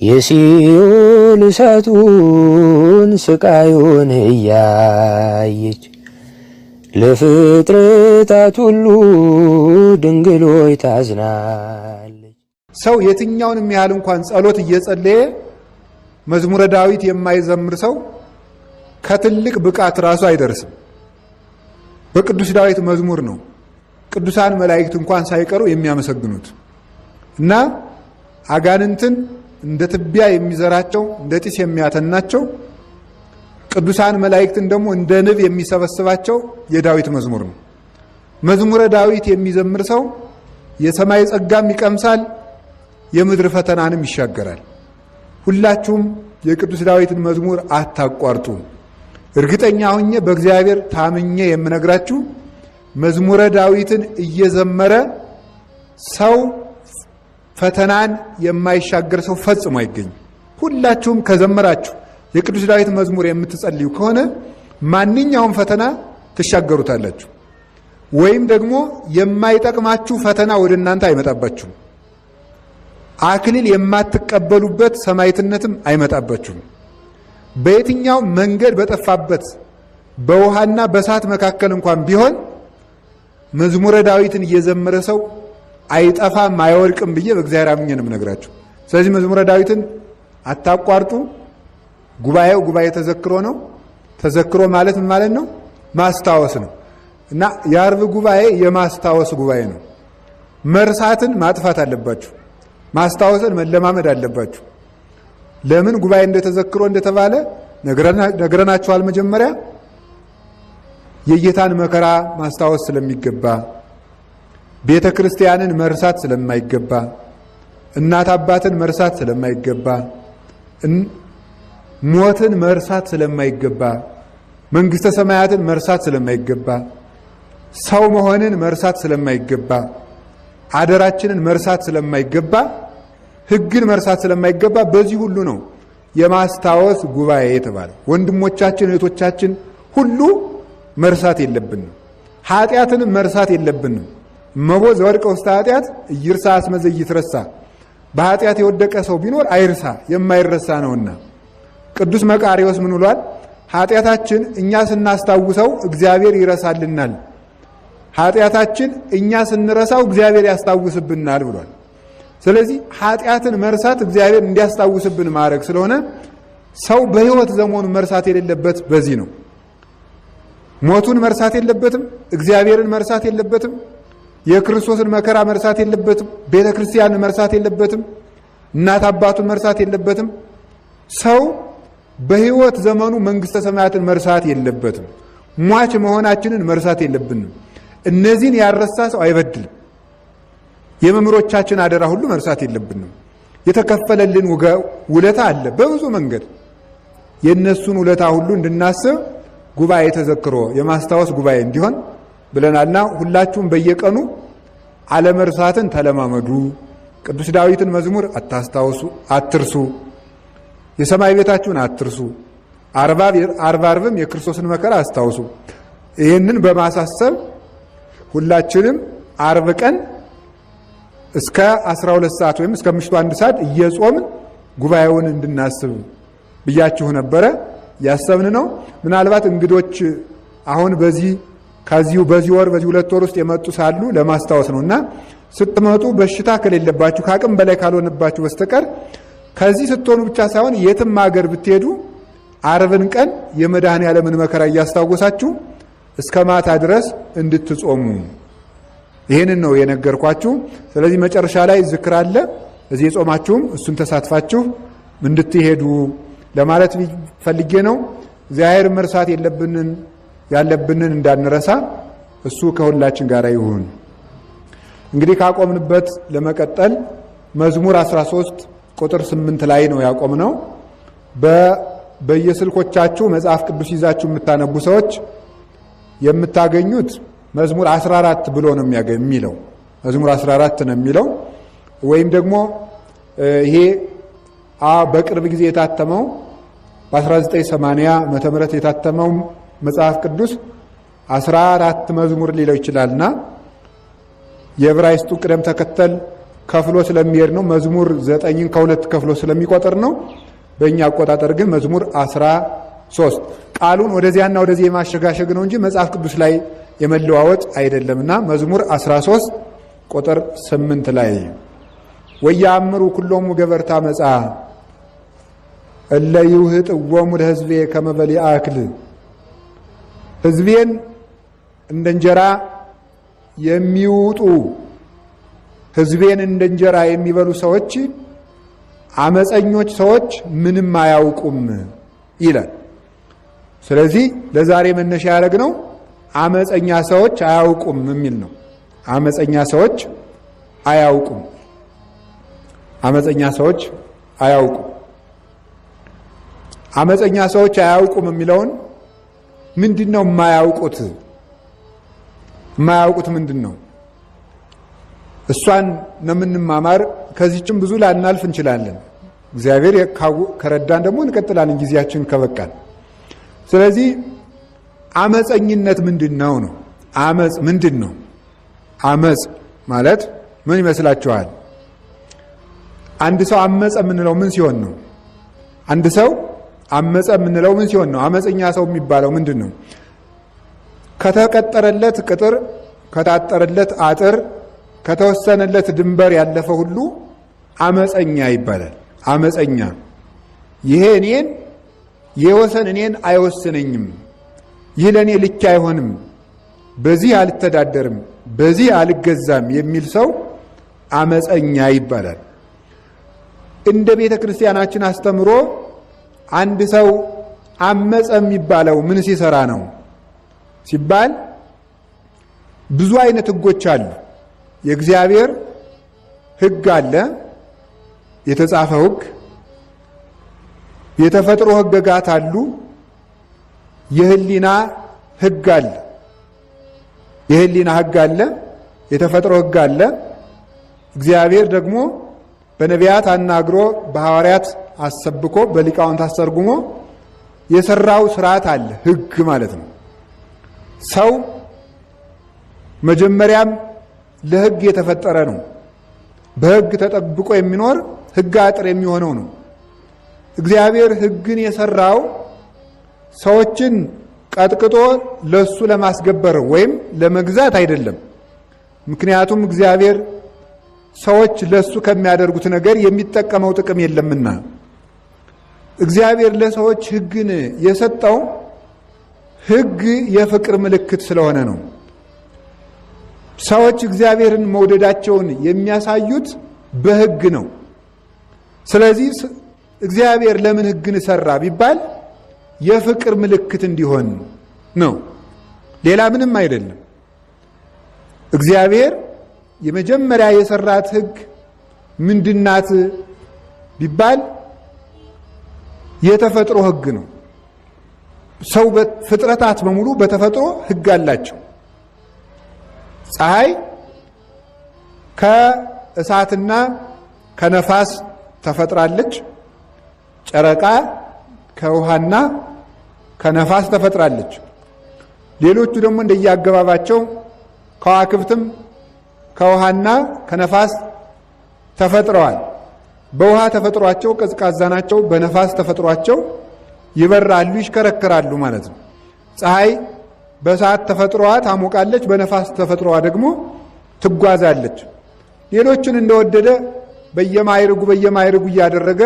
የሲኦል እሳቱን ስቃዩን እያየች ለፍጥረታት ሁሉ ድንግል ሆይ ታዝናለች። ሰው የትኛውንም ያህል እንኳን ጸሎት እየጸለየ መዝሙረ ዳዊት የማይዘምር ሰው ከትልቅ ብቃት ራሱ አይደርስም። በቅዱስ ዳዊት መዝሙር ነው ቅዱሳን መላእክት እንኳን ሳይቀሩ የሚያመሰግኑት እና አጋንንትን እንደ ትቢያ የሚዘራቸው እንደ ጢስ የሚያተናቸው ቅዱሳን መላእክትን ደግሞ እንደ ንብ የሚሰበስባቸው የዳዊት መዝሙር ነው። መዝሙረ ዳዊት የሚዘምር ሰው የሰማይ ጸጋም ይቀምሳል፣ የምድር ፈተናንም ይሻገራል። ሁላችሁም የቅዱስ ዳዊትን መዝሙር አታቋርጡ። እርግጠኛ ሆኜ በእግዚአብሔር ታምኜ የምነግራችሁ መዝሙረ ዳዊትን እየዘመረ ሰው ፈተናን የማይሻገር ሰው ፈጽሞ አይገኝም። ሁላችሁም ከዘመራችሁ የቅዱስ ዳዊት መዝሙር የምትጸልዩ ከሆነ ማንኛውም ፈተና ትሻገሩታላችሁ፣ ወይም ደግሞ የማይጠቅማችሁ ፈተና ወደ እናንተ አይመጣባችሁም። አክሊል የማትቀበሉበት ሰማዕትነትም አይመጣባችሁም። በየትኛው መንገድ በጠፋበት በውሃና በእሳት መካከል እንኳን ቢሆን መዝሙረ ዳዊትን እየዘመረ ሰው አይጠፋም አይወድቅም ብዬ በእግዚአብሔር አምኜ ነው የምነግራችሁ። ስለዚህ መዝሙረ ዳዊትን አታቋርጡ። ጉባኤው ጉባኤ ተዘክሮ ነው። ተዘክሮ ማለት ምን ማለት ነው? ማስታወስ ነው እና የዓርብ ጉባኤ የማስታወስ ጉባኤ ነው። መርሳትን ማጥፋት አለባችሁ። ማስታወስን መለማመድ አለባችሁ። ለምን ጉባኤ እንደተዘክሮ እንደተባለ ነግረናችኋል። መጀመሪያ የጌታን መከራ ማስታወስ ስለሚገባ፣ ቤተ ክርስቲያንን መርሳት ስለማይገባ፣ እናት አባትን መርሳት ስለማይገባ፣ ሞትን መርሳት ስለማይገባ፣ መንግሥተ ሰማያትን መርሳት ስለማይገባ፣ ሰው መሆንን መርሳት ስለማይገባ፣ አደራችንን መርሳት ስለማይገባ፣ ሕግን መርሳት ስለማይገባ በዚህ ሁሉ ነው የማስታወስ ጉባኤ የተባለ። ወንድሞቻችን እህቶቻችን ሁሉ መርሳት የለብንም። ኃጢአትንም መርሳት የለብንም። እመቦ ዘወድቀ ውስተ ኃጢአት ኢይርሳ እስመ ዘኢይትረሳ። በኃጢአት የወደቀ ሰው ቢኖር አይርሳ፣ የማይረሳ ነውና። ቅዱስ መቃርዮስ ምን ብሏል? ኃጢአታችን እኛ ስናስታውሰው እግዚአብሔር ይረሳልናል፣ ኃጢአታችን እኛ ስንረሳው እግዚአብሔር ያስታውስብናል ብሏል። ስለዚህ ኃጢአትን መርሳት እግዚአብሔር እንዲያስታውስብን ማድረግ ስለሆነ ሰው በሕይወት ዘመኑ መርሳት የሌለበት በዚህ ነው። ሞቱን መርሳት የለበትም። እግዚአብሔርን መርሳት የለበትም። የክርስቶስን መከራ መርሳት የለበትም። ቤተ ክርስቲያንን መርሳት የለበትም። እናት አባቱን መርሳት የለበትም። ሰው በሕይወት ዘመኑ መንግሥተ ሰማያትን መርሳት የለበትም። ሟች መሆናችንን መርሳት የለብንም። እነዚህን ያረሳ ሰው አይበድልም። የመምህሮቻችን አደራ ሁሉ መርሳት የለብንም። የተከፈለልን ውለታ አለ በብዙ መንገድ። የእነሱን ውለታ ሁሉ እንድናስብ ጉባኤ ተዘክሮ የማስታወስ ጉባኤ እንዲሆን ብለናልና ሁላችሁም በየቀኑ አለመርሳትን ተለማመዱ። ቅዱስ ዳዊትን መዝሙር አትርሱ። የሰማይ ቤታችሁን አትርሱ። ዓርብም የክርስቶስን መከራ አስታውሱ። ይህንን በማሳሰብ ሁላችንም ዓርብ ቀን እስከ 12 ሰዓት ወይም እስከ ምሽቱ 1 ሰዓት እየጾምን ጉባኤውን እንድናስብ ብያችሁ ነበረ። ያሰብን ነው። ምናልባት እንግዶች አሁን በዚህ ወር በዚህ 2 ወር ውስጥ የመጡ ሳሉ ለማስታወስ ነውና ስትመጡ በሽታ ከሌለባችሁ ከአቅም በላይ ካልሆነባችሁ በስተቀር ከዚህ ስትሆኑ ብቻ ሳይሆን የትም ሀገር ብትሄዱ ዓርብን ቀን የመድኃኔዓለምን መከራ እያስታወሳችሁ እስከ ማታ ድረስ እንድትጾሙ ይህንን ነው የነገርኳችሁ። ስለዚህ መጨረሻ ላይ ዝክር አለ። እዚህ የጾማችሁም እሱን ተሳትፋችሁ እንድትሄዱ ለማለት ፈልጌ ነው። እግዚአብሔር መርሳት ያለብንን እንዳንረሳ እሱ ከሁላችን ጋር ይሁን። እንግዲህ ካቆምንበት ለመቀጠል መዝሙር 13 ቁጥር 8 ላይ ነው ያቆምነው። በየስልኮቻችሁ መጽሐፍ ቅዱስ ይዛችሁ የምታነቡ ሰዎች የምታገኙት መዝሙር 14 ብሎ ነው የሚለው። መዝሙር 14 ነው የሚለው። ወይም ደግሞ ይሄ በቅርብ ጊዜ የታተመው በ1980 ዓመተ ምህረት የታተመው መጽሐፍ ቅዱስ 14 መዝሙር ሊለው ይችላልና የዕብራይስጡ ቅደም ተከተል ከፍሎ ስለሚሄድ ነው። መዝሙር 9ን ከ2 ከፍሎ ስለሚቆጥር ነው። በእኛ አቆጣጠር ግን መዝሙር 13 ቃሉን ወደዚያና ወደዚህ የማሸጋሸግ ነው እንጂ መጽሐፍ ቅዱስ ላይ የመለዋወጥ አይደለምና መዝሙር 13 ቁጥር 8 ላይ ወያምሩ ኩሎሙ ገበርታ መጻ እለ ይውህጥዎሙ ለሕዝቤ ከመ በሊዐ አክል ሕዝቤን እንደ እንጀራ የሚውጡ ሕዝቤን እንደ እንጀራ የሚበሉ ሰዎች አመፀኞች ሰዎች ምንም አያውቁም ይላል። ስለዚህ ለዛሬ መነሻ ያደረግነው አመፀኛ ሰዎች አያውቁም የሚል ነው። አመፀኛ ሰዎች አያውቁም። አመፀኛ ሰዎች አያውቁም። አመፀኛ ሰዎች አያውቁም የሚለውን ምንድነው የማያውቁት? የማያውቁት ምንድነው? እሷን ነው የምንማማር። ከዚህችም ብዙ ላናልፍ እንችላለን። እግዚአብሔር ከረዳን ደግሞ እንቀጥላለን ጊዜያችን ከበቃን። ስለዚህ አመፀኝነት ምንድነው ነው? አመፅ ምንድነው? አመፅ ማለት ምን ይመስላችኋል? አንድ ሰው አመፀ የምንለው ምን ሲሆን ነው? አንድ ሰው አመፀ የምንለው ምን ሲሆን ነው? አመፀኛ ሰው የሚባለው ምንድነው? ከተቀጠረለት ቅጥር፣ ከታጠረለት አጥር፣ ከተወሰነለት ድንበር ያለፈ ሁሉ አመፀኛ ይባላል። አመፀኛ ይሄ እኔን የወሰን እኔን አይወስነኝም፣ ይህ ለእኔ ልክ አይሆንም፣ በዚህ አልተዳደርም፣ በዚህ አልገዛም የሚል ሰው አመፀኛ ይባላል። እንደ ቤተ ክርስቲያናችን አስተምሮ አንድ ሰው አመፀ የሚባለው ምን ሲሰራ ነው ሲባል ብዙ አይነት ሕጎች አሉ። የእግዚአብሔር ሕግ አለ፣ የተጻፈ ሕግ። የተፈጥሮ ሕግጋት አሉ፣ የህሊና ሕግ አለ። የህሊና ሕግ አለ፣ የተፈጥሮ ሕግ አለ። እግዚአብሔር ደግሞ በነቢያት አናግሮ በሐዋርያት አሰብኮ በሊቃውንት አስተርጉሞ የሰራው ስርዓት አለ፣ ሕግ ማለት ነው። ሰው መጀመሪያም ለሕግ የተፈጠረ ነው። በሕግ ተጠብቆ የሚኖር ሕግ አጥር የሚሆነው ነው። እግዚአብሔር ሕግን የሰራው ሰዎችን ቀጥቅጦ ለሱ ለማስገበር ወይም ለመግዛት አይደለም። ምክንያቱም እግዚአብሔር ሰዎች ለሱ ከሚያደርጉት ነገር የሚጠቀመው ጥቅም የለምና። እግዚአብሔር ለሰዎች ሕግን የሰጠው ሕግ የፍቅር ምልክት ስለሆነ ነው። ሰዎች እግዚአብሔርን መውደዳቸውን የሚያሳዩት በሕግ ነው። ስለዚህ እግዚአብሔር ለምን ሕግን ሰራ ቢባል የፍቅር ምልክት እንዲሆን ነው። ሌላ ምንም አይደለም። እግዚአብሔር የመጀመሪያ የሰራት ሕግ ምንድናት ቢባል የተፈጥሮ ሕግ ነው። ሰው ፍጥረታት በሙሉ በተፈጥሮ ሕግ አላቸው። ፀሐይ ከእሳትና ከነፋስ ተፈጥራለች። ጨረቃ ከውሃና ከነፋስ ተፈጥራለች። ሌሎቹ ደግሞ እንደየአገባባቸው ከዋክብትም ከውሃና ከነፋስ ተፈጥረዋል። በውሃ ተፈጥሯቸው ቀዝቃዛ ናቸው፣ በነፋስ ተፈጥሯቸው ይበራሉ፣ ይሽከረከራሉ ማለት ነው። ፀሐይ በእሳት ተፈጥሮዋ ታሞቃለች፣ በነፋስ ተፈጥሮዋ ደግሞ ትጓዛለች። ሌሎችን እንደወደደ በየማይርጉ እያደረገ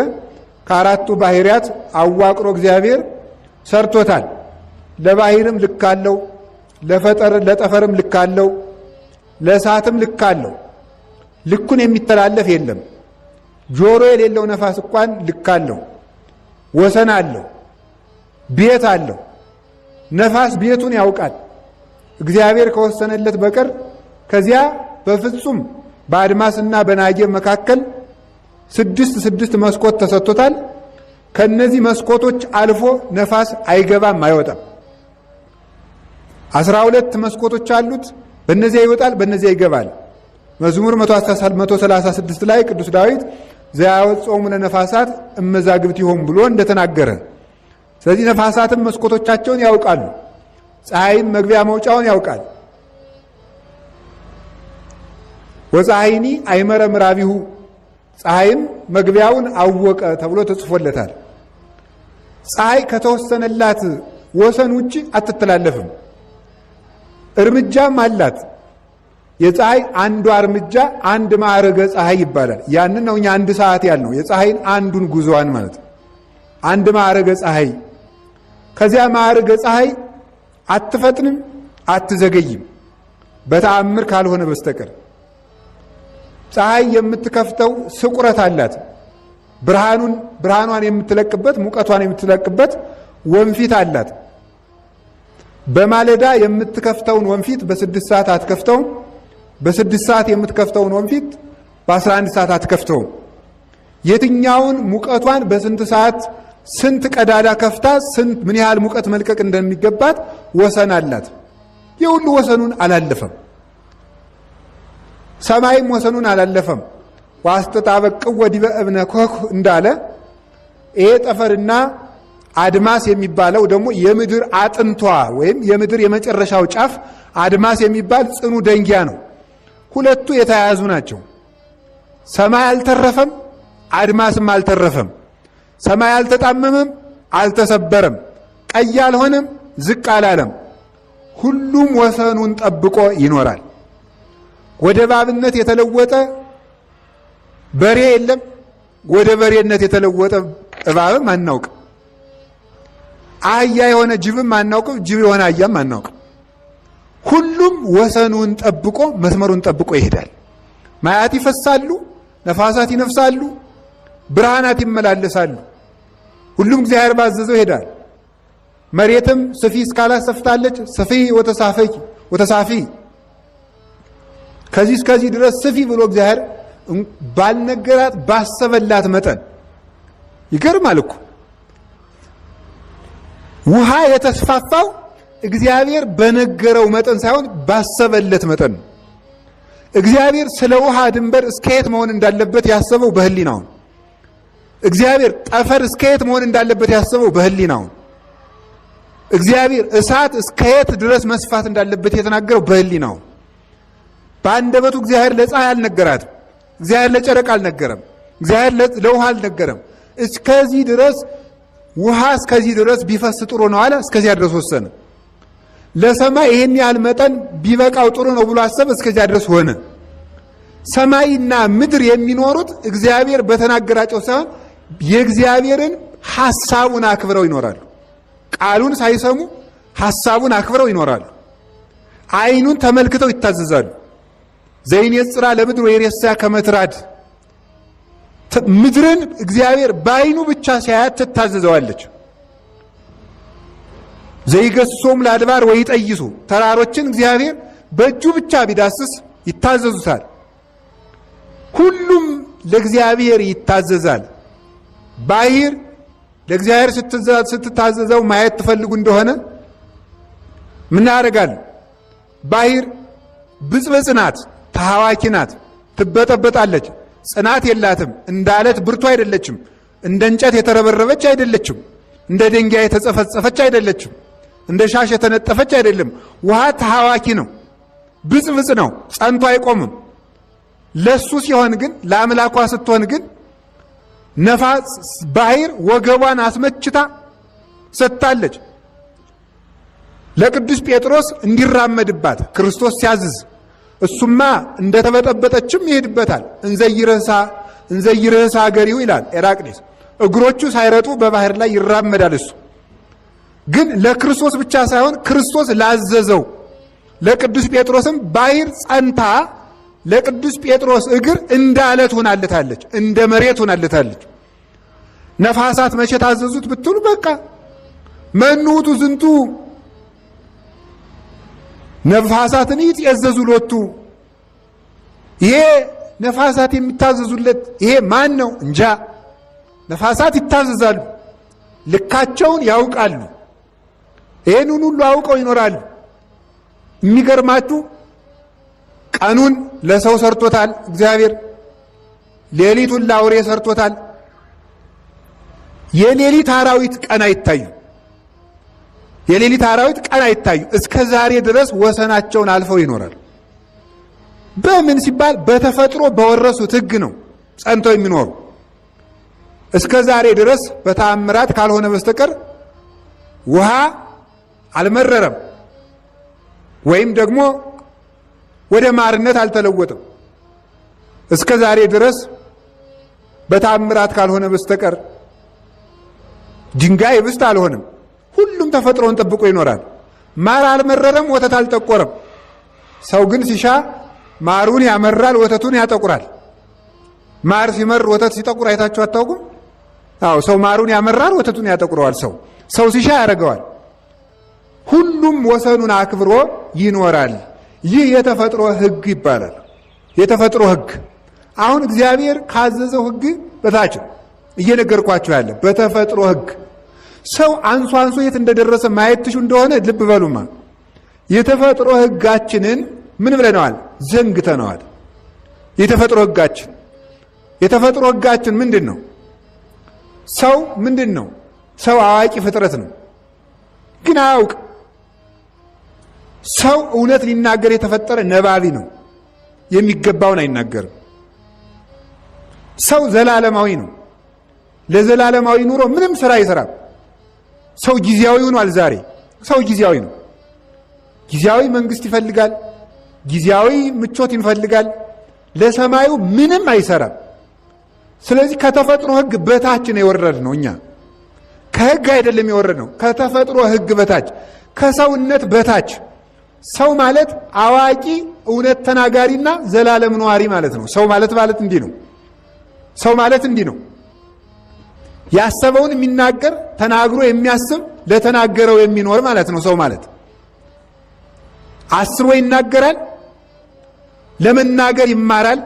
ከአራቱ ባህሪያት አዋቅሮ እግዚአብሔር ሰርቶታል። ለባህርም ልክ አለው፣ ለጠፈርም ልክ አለው፣ ለእሳትም ልክ አለው። ልኩን የሚተላለፍ የለም። ጆሮ የሌለው ነፋስ እንኳን ልክ አለው፣ ወሰን አለው፣ ቤት አለው። ነፋስ ቤቱን ያውቃል። እግዚአብሔር ከወሰነለት በቀር ከዚያ በፍጹም በአድማስና በናጌብ መካከል 6 መስኮት ተሰጥቶታል። ከነዚህ መስኮቶች አልፎ ነፋስ አይገባም፣ አይወጣም። 12 መስኮቶች አሉት። በእነዚያ ይወጣል፣ በእነዚያ ይገባል። መዝሙር 136 ላይ ቅዱስ ዳዊት ዘያወጽኦሙ ለነፋሳት እመዛግብቲሆሙ ብሎ እንደተናገረ፣ ስለዚህ ነፋሳትም መስኮቶቻቸውን ያውቃሉ፣ ፀሐይም መግቢያ መውጫውን ያውቃል። ወፀሐይኒ አይመረ ምዕራቢሁ ፀሐይም መግቢያውን አወቀ ተብሎ ተጽፎለታል። ፀሐይ ከተወሰነላት ወሰን ውጪ አትተላለፍም። እርምጃም አላት። የፀሐይ አንዷ እርምጃ አንድ ማዕረገ ፀሐይ ይባላል። ያንን ነው እኛ አንድ ሰዓት ያልነው የፀሐይን አንዱን ጉዞዋን ማለት ነው። አንድ ማዕረገ ፀሐይ። ከዚያ ማዕረገ ፀሐይ አትፈጥንም አትዘገይም በተአምር ካልሆነ በስተቀር። ፀሐይ የምትከፍተው ስቁረት አላት። ብርሃኗን የምትለቅበት ሙቀቷን የምትለቅበት ወንፊት አላት። በማለዳ የምትከፍተውን ወንፊት በ6 ሰዓት አትከፍተውም። በ6 ሰዓት የምትከፍተውን ወንፊት በ11 ሰዓት አትከፍተውም። የትኛውን ሙቀቷን በስንት ሰዓት ስንት ቀዳዳ ከፍታ ምን ያህል ሙቀት መልቀቅ እንደሚገባት ወሰን አላት። የሁሉ ወሰኑን አላለፈም። ሰማይም ወሰኑን አላለፈም። ዋስተጣበቅዎ ዲበ እብነ ኮክ እንዳለ ይሄ ጠፈርና አድማስ የሚባለው ደግሞ የምድር አጥንቷ ወይም የምድር የመጨረሻው ጫፍ አድማስ የሚባል ጽኑ ደንጊያ ነው። ሁለቱ የተያያዙ ናቸው። ሰማይ አልተረፈም፣ አድማስም አልተረፈም። ሰማይ አልተጣመመም፣ አልተሰበረም። ቀይ አልሆነም፣ ዝቅ አላለም። ሁሉም ወሰኑን ጠብቆ ይኖራል። ወደ እባብነት የተለወጠ በሬ የለም። ወደ በሬነት የተለወጠ እባብም አናውቅም። አህያ የሆነ ጅብም አናውቅም። ጅብ የሆነ አህያም አናውቅም። ሁሉም ወሰኑን ጠብቆ መስመሩን ጠብቆ ይሄዳል። ማያት ይፈሳሉ፣ ነፋሳት ይነፍሳሉ፣ ብርሃናት ይመላለሳሉ። ሁሉም እግዚአብሔር ባዘዘው ይሄዳል። መሬትም ስፊ እስካላሰፍታለች ስፊ ወተሳፊ ከዚህ እስከዚህ ድረስ ስፊ ብሎ እግዚአብሔር ባልነገራት ባሰበላት መጠን ይገርማል እኮ። ውሃ የተስፋፋው እግዚአብሔር በነገረው መጠን ሳይሆን ባሰበለት መጠን ነው። እግዚአብሔር ስለ ውሃ ድንበር እስከየት መሆን እንዳለበት ያሰበው በህሊናው። እግዚአብሔር ጠፈር እስከየት መሆን እንዳለበት ያሰበው በህሊናው። እግዚአብሔር እሳት እስከየት ድረስ መስፋት እንዳለበት የተናገረው በህሊናው። በአንደበቱ እግዚአብሔር ለፀሐይ አልነገራትም። እግዚአብሔር ለጨረቃ አልነገረም። እግዚአብሔር ለውሃ አልነገረም። እስከዚህ ድረስ ውሃ እስከዚህ ድረስ ቢፈስ ጥሩ ነው አለ። እስከዚያ ድረስ ወሰነ። ለሰማይ ይሄን ያህል መጠን ቢበቃው ጥሩ ነው ብሎ አሰበ። እስከዚያ ድረስ ሆነ። ሰማይና ምድር የሚኖሩት እግዚአብሔር በተናገራቸው ሳይሆን የእግዚአብሔርን ሐሳቡን አክብረው ይኖራሉ። ቃሉን ሳይሰሙ ሐሳቡን አክብረው ይኖራሉ። አይኑን ተመልክተው ይታዘዛሉ። ዘይኔጽራ ለምድር ወይሬሳ ከመትራድ ምድርን እግዚአብሔር በአይኑ ብቻ ሲያያት ትታዘዘዋለች። ዘይገሶም ለአድባር ወይጠይሱ ተራሮችን እግዚአብሔር በእጁ ብቻ ቢዳስስ ይታዘዙታል። ሁሉም ለእግዚአብሔር ይታዘዛል። ባሕር ለእግዚአብሔር ስትታዘዘው ማየት ትፈልጉ እንደሆነ ምን ያደርጋል? ባሕር ብጽብጽ ናት፣ ተሐዋኪ ናት፣ ትበጠበጣለች፣ ጽናት የላትም። እንደ አለት ብርቱ አይደለችም። እንደ እንጨት የተረበረበች አይደለችም። እንደ ድንጋይ የተጸፈጸፈች አይደለችም። እንደ ሻሽ የተነጠፈች አይደለም። ውሃ ተሐዋኪ ነው፣ ብጽብጽ ነው፣ ጸንቶ አይቆምም። ለሱ ሲሆን ግን ለአምላኳ ስትሆን ግን ነፋስ ባሕር ወገቧን አስመችታ ሰጥታለች። ለቅዱስ ጴጥሮስ እንዲራመድባት ክርስቶስ ሲያዝዝ እሱማ እንደተበጠበጠችም ይሄድበታል። እንዘይርህሳ አገሪው ይላል ኤራቅሊስ። እግሮቹ ሳይረጡ በባህር ላይ ይራመዳል። እሱ ግን ለክርስቶስ ብቻ ሳይሆን ክርስቶስ ላዘዘው ለቅዱስ ጴጥሮስም ባሕር ጸንታ ለቅዱስ ጴጥሮስ እግር እንደ አለት ሆናለታለች፣ እንደ መሬት ሆናለታለች። ነፋሳት መቼ ታዘዙት ብትሉ በቃ መኑቱ ዝንቱ ነፋሳትን ይትያዘዙ ሎቱ። ይሄ ነፋሳት የሚታዘዙለት ይሄ ማን ነው? እንጃ። ነፋሳት ይታዘዛሉ፣ ልካቸውን ያውቃሉ። ይሄንን ሁሉ አውቀው ይኖራሉ። የሚገርማችሁ ቀኑን ለሰው ሰርቶታል እግዚአብሔር፣ ሌሊቱን ለአውሬ ሰርቶታል። የሌሊት አራዊት ቀን አይታዩ። የሌሊት አራዊት ቀን አይታዩ። እስከ ዛሬ ድረስ ወሰናቸውን አልፈው ይኖራል። በምን ሲባል በተፈጥሮ በወረሱት ሕግ ነው ጸንተው የሚኖሩ። እስከ ዛሬ ድረስ በተአምራት ካልሆነ በስተቀር ውሃ አልመረረም ወይም ደግሞ ወደ ማርነት አልተለወጠም። እስከ ዛሬ ድረስ በተአምራት ካልሆነ በስተቀር ድንጋይ ህብስት አልሆነም። ሁሉም ተፈጥሮን ጠብቆ ይኖራል። ማር አልመረረም፣ ወተት አልጠቆረም። ሰው ግን ሲሻ ማሩን ያመራል፣ ወተቱን ያጠቁራል። ማር ሲመር ወተት ሲጠቁር አይታችሁ አታውቁም? አዎ፣ ሰው ማሩን ያመራል፣ ወተቱን ያጠቁረዋል። ሰው ሲሻ ያደርገዋል። ሁሉም ወሰኑን አክብሮ ይኖራል። ይህ የተፈጥሮ ሕግ ይባላል። የተፈጥሮ ሕግ አሁን እግዚአብሔር ካዘዘው ሕግ በታች እየነገርኳችሁ ያለ በተፈጥሮ ሕግ ሰው አንሶ የት እንደደረሰ ማየት ትሹ እንደሆነ ልብ በሉማ። የተፈጥሮ ሕጋችንን ምን ብለነዋል? ዘንግተነዋል። የተፈጥሮ ሕጋችን ምንድን ነው? ሰው ምንድን ነው? ሰው አዋቂ ፍጥረት ነው፣ ግን አያውቅ። ሰው እውነት ሊናገር የተፈጠረ ነባቢ ነው፣ የሚገባውን አይናገርም። ሰው ዘላለማዊ ነው፣ ለዘላለማዊ ኑሮ ምንም ስራ አይሰራም። ሰው ጊዜያዊ ሆኗል። ዛሬ ሰው ጊዜያዊ ነው። ጊዜያዊ መንግስት ይፈልጋል፣ ጊዜያዊ ምቾት ይፈልጋል። ለሰማዩ ምንም አይሰራም። ስለዚህ ከተፈጥሮ ሕግ በታች ነው የወረድ ነው። እኛ ከሕግ አይደለም የወረድ ነው፣ ከተፈጥሮ ሕግ በታች ከሰውነት በታች። ሰው ማለት አዋቂ እውነት ተናጋሪና ዘላለም ነዋሪ ማለት ነው። ሰው ማለት እንዲህ ነው። ሰው ማለት እንዲህ ነው። ያሰበውን የሚናገር ተናግሮ የሚያስብ ለተናገረው የሚኖር ማለት ነው። ሰው ማለት አስቦ ይናገራል፣ ለመናገር ይማራል፣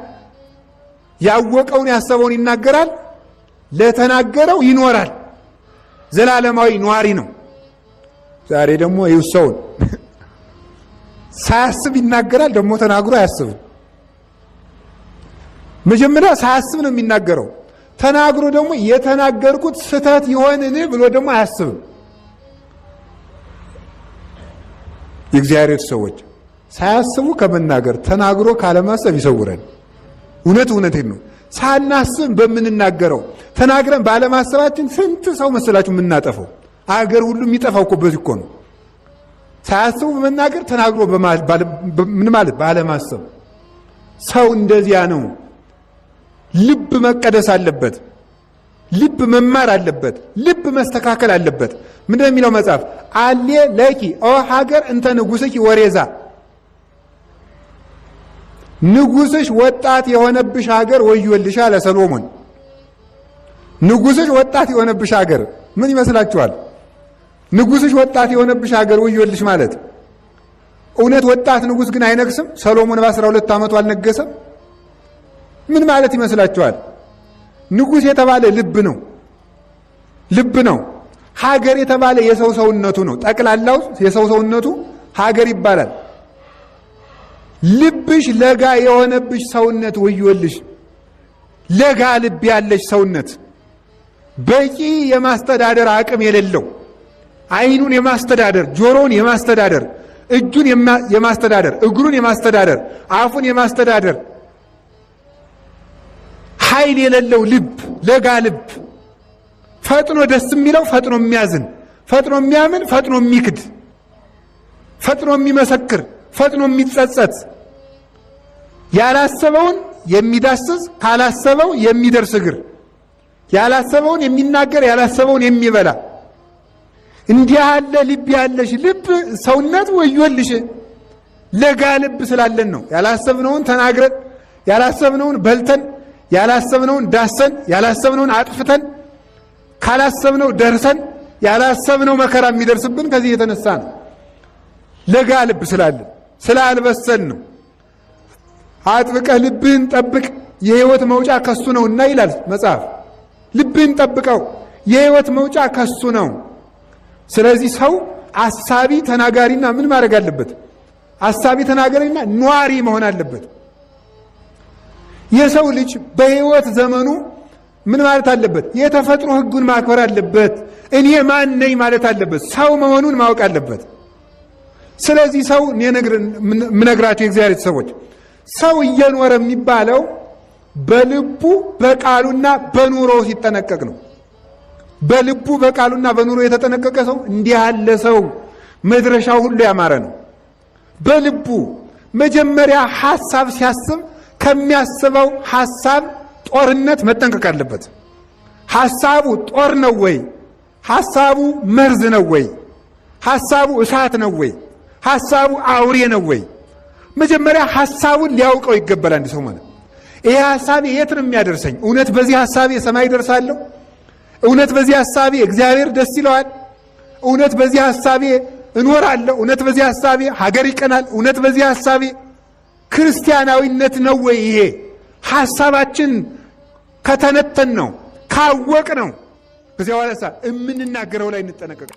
ያወቀውን ያሰበውን ይናገራል፣ ለተናገረው ይኖራል። ዘላለማዊ ነዋሪ ነው። ዛሬ ደግሞ ይውሰውን ሳያስብ ይናገራል፣ ደግሞ ተናግሮ አያስብም። መጀመሪያ ሳያስብ ነው የሚናገረው። ተናግሮ ደግሞ የተናገርኩት ስህተት ይሆንን ብሎ ደግሞ አያስብም። የእግዚአብሔር ሰዎች ሳያስቡ ከመናገር ተናግሮ ካለማሰብ ይሰውረን። እውነቴን ነው። ሳናስብ በምንናገረው ተናግረን ባለማሰባችን ስንት ሰው መስላችሁ የምናጠፈው? አገር ሁሉ የሚጠፋው እኮ በዚህ እኮ ነው። ሳያስቡ በመናገር ተናግሮ ምን ማለት ባለማሰብ። ሰው እንደዚያ ነው። ልብ መቀደስ አለበት። ልብ መማር አለበት። ልብ መስተካከል አለበት። ምንድን ነው የሚለው መጽሐፍ? አሌ ለኪ ኦ ሀገር እንተ ንጉሥኪ ወሬዛ፣ ንጉሥሽ ወጣት የሆነብሽ ሀገር ወዮልሽ አለ ሰሎሞን። ንጉሥሽ ወጣት የሆነብሽ ሀገር ምን ይመስላችኋል? ንጉሥሽ ወጣት የሆነብሽ ሀገር ወዮልሽ ማለት እውነት ወጣት ንጉሥ ግን አይነግስም? ሰሎሞን በ12 ዓመቱ አልነገሰም? ምን ማለት ይመስላችኋል? ንጉሥ የተባለ ልብ ነው። ልብ ነው። ሀገር የተባለ የሰው ሰውነቱ ነው። ጠቅላላው የሰው ሰውነቱ ሀገር ይባላል። ልብሽ ለጋ የሆነብሽ ሰውነት ወዮልሽ። ለጋ ልብ ያለሽ ሰውነት በቂ የማስተዳደር አቅም የሌለው፣ ዓይኑን የማስተዳደር፣ ጆሮውን የማስተዳደር፣ እጁን የማስተዳደር፣ እግሩን የማስተዳደር፣ አፉን የማስተዳደር ኃይል የሌለው ልብ፣ ለጋ ልብ፣ ፈጥኖ ደስ የሚለው ፈጥኖ የሚያዝን፣ ፈጥኖ የሚያምን፣ ፈጥኖ የሚክድ፣ ፈጥኖ የሚመሰክር፣ ፈጥኖ የሚጸጸት፣ ያላሰበውን የሚዳስስ ካላሰበው የሚደርስ እግር፣ ያላሰበውን የሚናገር ያላሰበውን የሚበላ እንዲህ ያለ ልብ ያለሽ ልብ ሰውነት ወዮልሽ። ለጋ ልብ ስላለን ነው ያላሰብነውን ተናግረን፣ ያላሰብነውን በልተን፣ ያላሰብነውን ዳሰን፣ ያላሰብነውን አጥፍተን፣ ካላሰብነው ደርሰን፣ ያላሰብነው መከራ የሚደርስብን ከዚህ የተነሳ ነው። ለጋ ልብ ስላለን ስላልበሰል ነው። አጥብቀህ ልብህን ጠብቅ የሕይወት መውጫ ከሱ ነውና ይላል መጽሐፍ። ልብህን ጠብቀው የሕይወት መውጫ ከሱ ነው። ስለዚህ ሰው አሳቢ ተናጋሪና ምን ማድረግ አለበት? አሳቢ ተናጋሪና ኗሪ መሆን አለበት። የሰው ልጅ በሕይወት ዘመኑ ምን ማለት አለበት? የተፈጥሮ ሕጉን ማክበር አለበት። እኔ ማን ነኝ ማለት አለበት። ሰው መሆኑን ማወቅ አለበት። ስለዚህ ሰው ምነግራቸው የእግዚአብሔር ሰዎች ሰው እየኖረ የሚባለው በልቡ በቃሉና በኑሮ ሲጠነቀቅ ነው። በልቡ በቃሉና በኑሮ የተጠነቀቀ ሰው እንዲህ ያለ ሰው መድረሻው ሁሉ ያማረ ነው። በልቡ መጀመሪያ ሐሳብ ሲያስብ ከሚያስበው ሐሳብ ጦርነት መጠንቀቅ አለበት። ሐሳቡ ጦር ነው ወይ? ሐሳቡ መርዝ ነው ወይ? ሐሳቡ እሳት ነው ወይ? ሐሳቡ አውሬ ነው ወይ? መጀመሪያ ሐሳቡን ሊያውቀው ይገባል አንድ ሰው ማለት። ይሄ ሐሳቤ የት ነው የሚያደርሰኝ? እውነት በዚህ ሐሳቤ ሰማይ ደርሳለሁ? እውነት በዚህ ሐሳቤ እግዚአብሔር ደስ ይለዋል? እውነት በዚህ ሐሳቤ እኖራለሁ? እውነት በዚህ ሐሳቤ ሀገር ይቀናል? እውነት በዚህ ሐሳቤ ክርስቲያናዊነት ነው ወይ? ይሄ ሐሳባችን ከተነተን ነው ካወቅ ነው ከዚያ በኋላ የምንናገረው ላይ እንጠነቀቅ።